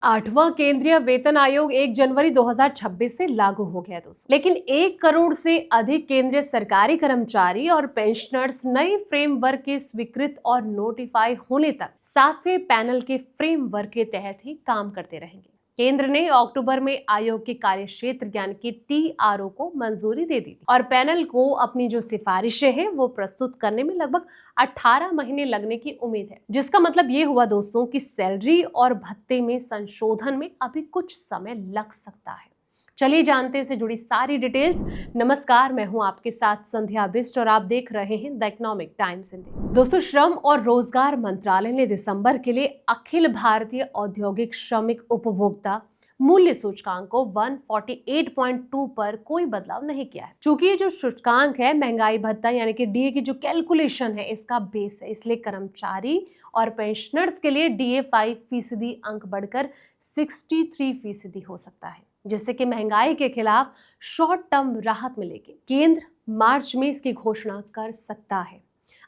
आठवां केंद्रीय वेतन आयोग 1 जनवरी 2026 से लागू हो गया दोस्तों। लेकिन 1 करोड़ से अधिक केंद्रीय सरकारी कर्मचारी और पेंशनर्स नए फ्रेमवर्क के स्वीकृत और नोटिफाई होने तक 7वें पैनल के फ्रेमवर्क के तहत ही काम करते रहेंगे। केंद्र ने अक्टूबर में आयोग के कार्यक्षेत्र यानी कि TRO को मंजूरी दे दी थी और पैनल को अपनी जो सिफारिशें हैं वो प्रस्तुत करने में लगभग 18 महीने लगने की उम्मीद है, जिसका मतलब ये हुआ दोस्तों कि सैलरी और भत्ते में संशोधन में अभी कुछ समय लग सकता है। चलिए जानते हैं इससे जुड़ी सारी डिटेल्स। नमस्कार, मैं हूं आपके साथ संध्या बिष्ट और आप देख रहे हैं द इकोनॉमिक टाइम्स हिंदी। दोस्तों, श्रम और रोजगार मंत्रालय ने दिसंबर के लिए अखिल भारतीय औद्योगिक श्रमिक उपभोक्ता मूल्य सूचकांक को 148.2 पर कोई बदलाव नहीं किया है। चूंकि ये जो सूचकांक है महंगाई भत्ता यानी कि DA की जो कैलकुलेशन है इसका बेस है, इसलिए कर्मचारी और पेंशनर्स के लिए DA 5% अंक बढ़कर 63% हो सकता है, जिससे कि महंगाई के खिलाफ शॉर्ट टर्म राहत मिलेगी। केंद्र मार्च में इसकी घोषणा कर सकता है।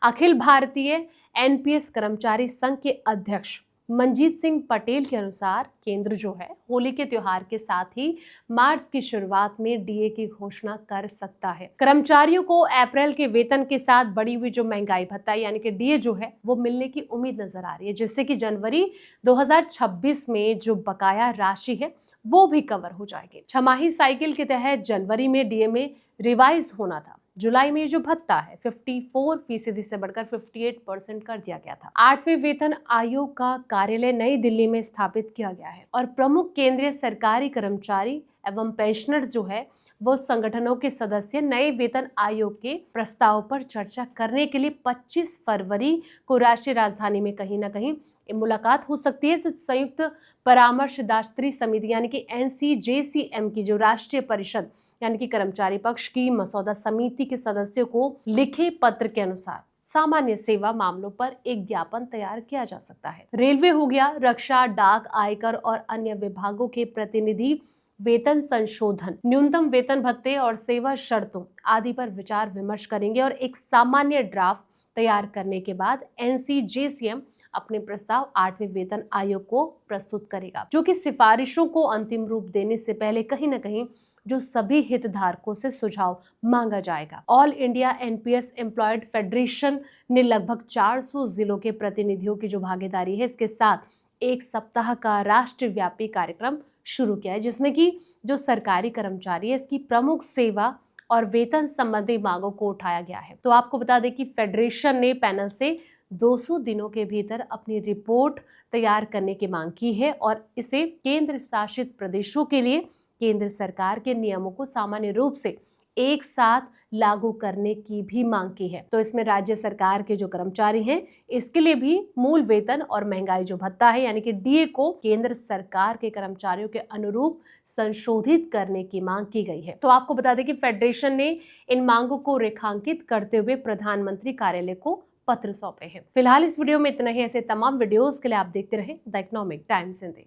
अखिल भारतीय NPS कर्मचारी संघ के अध्यक्ष मंजीत सिंह पटेल के अनुसार केंद्र जो है होली के त्योहार के साथ ही मार्च की शुरुआत में DA की घोषणा कर सकता है। कर्मचारियों को अप्रैल के वेतन के साथ बढ़ी हुई जो महंगाई भत्ता यानी कि DA जो है वो मिलने की उम्मीद नजर आ रही है, जिससे कि जनवरी 2026 में जो बकाया राशि है वो भी कवर हो जाएगी। छमाही साइकिल के तहत जनवरी में DA में रिवाइज होना था। जुलाई में जो भत्ता है 54% से बढ़कर 58% कर दिया गया था। 8वें वेतन आयोग का कार्यालय नई दिल्ली में स्थापित किया गया है और प्रमुख केंद्रीय सरकारी कर्मचारी एवं पेंशनर जो है वो संगठनों के सदस्य नए वेतन आयोग के प्रस्ताव पर चर्चा करने के लिए 25 फरवरी को राष्ट्रीय राजधानी में कहीं ना कहीं मुलाकात हो सकती है। संयुक्त परामर्शदात्री समिति यानी कि NCJCM की जो राष्ट्रीय परिषद यानी कि कर्मचारी पक्ष की मसौदा समिति के सदस्यों को लिखे पत्र के अनुसार सामान्य सेवा मामलों पर एक ज्ञापन तैयार किया जा सकता है। रेलवे हो गया, रक्षा, डाक, आयकर और अन्य विभागों के प्रतिनिधि वेतन संशोधन, न्यूनतम वेतन भत्ते और सेवा शर्तों आदि पर विचार विमर्श करेंगे और एक सामान्य ड्राफ्ट तैयार करने के बाद NCJCM अपने प्रस्ताव 8वें वेतन आयोग को प्रस्तुत करेगा, जो कि सिफारिशों को अंतिम रूप देने से पहले कहीं ना कहीं जो सभी हितधारकों से सुझाव मांगा जाएगा। All India NPS employed federation ने लगभग 400 जिलों के प्रतिनिधियों की जो भागीदारी है इसके साथ एक सप्ताह का राष्ट्रव्यापी कार्यक्रम शुरू किया है, जिसमें कि जो सरकारी कर्मचारी है इसकी प्रमुख सेवा और वेतन संबंधी मांगों को उठाया गया है। तो आपको बता दें कि फेडरेशन ने पैनल से 200 दिनों के भीतर अपनी रिपोर्ट तैयार करने की मांग की है और इसे केंद्र शासित प्रदेशों के लिए केंद्र सरकार के नियमों को सामान्य रूप से एक साथ लागू करने की भी मांग की है। तो इसमें राज्य सरकार के जो कर्मचारी हैं इसके लिए भी मूल वेतन और महंगाई जो भत्ता है यानी कि DA को केंद्र सरकार के कर्मचारियों के अनुरूप संशोधित करने की मांग की गई है। तो आपको बता दें कि फेडरेशन ने इन मांगों को रेखांकित करते हुए प्रधानमंत्री कार्यालय को पत्र सौंपे हैं। फिलहाल इस वीडियो में इतना ही। ऐसे तमाम वीडियोस के लिए आप देखते रहें द इकोनॉमिक टाइम्स हिंदी।